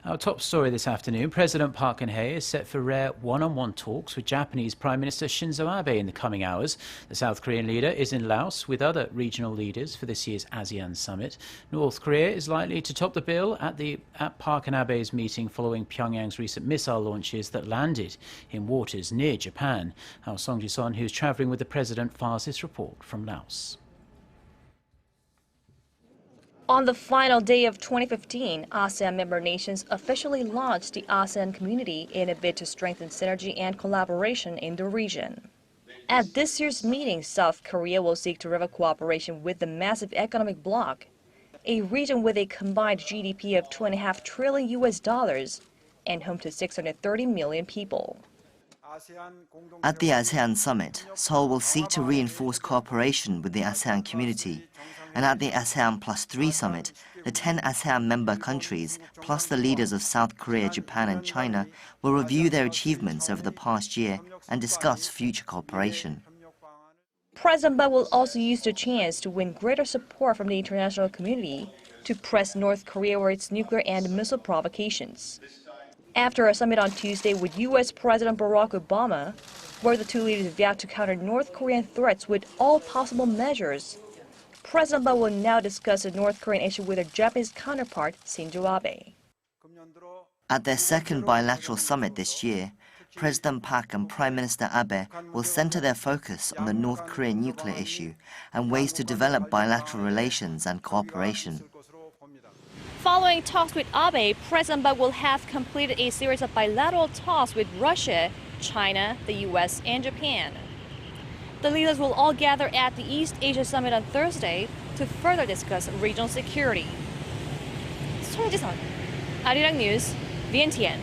Our top story this afternoon, President Park Geun-hye is set for rare one-on-one talks with Japanese Prime Minister Shinzo Abe in the coming hours. The South Korean leader is in Laos with other regional leaders for this year's ASEAN Summit. North Korea is likely to top the bill at Park and Abe's meeting following Pyongyang's recent missile launches that landed in waters near Japan. Our Song Ji-son, who's travelling with the President, files this report from Laos. On the final day of 2015, ASEAN member nations officially launched the ASEAN Community in a bid to strengthen synergy and collaboration in the region. At this year's meeting, South Korea will seek to revive cooperation with the massive economic bloc, a region with a combined GDP of $2.5 trillion and home to 630 million people. At the ASEAN Summit, Seoul will seek to reinforce cooperation with the ASEAN community. And at the ASEAN +3 Summit, the 10 ASEAN member countries, plus the leaders of South Korea, Japan and China, will review their achievements over the past year and discuss future cooperation. President Park will also use the chance to win greater support from the international community to press North Korea for its nuclear and missile provocations. After a summit on Tuesday with U.S. President Barack Obama, where the two leaders vowed to counter North Korean threats with all possible measures, President Park will now discuss the North Korean issue with their Japanese counterpart, Shinzo Abe. At their second bilateral summit this year, President Park and Prime Minister Abe will center their focus on the North Korean nuclear issue and ways to develop bilateral relations and cooperation. Following talks with Abe, President Park will have completed a series of bilateral talks with Russia, China, the U.S., and Japan. The leaders will all gather at the East Asia Summit on Thursday to further discuss regional security. Song Ji-son, Arirang News, VNTN.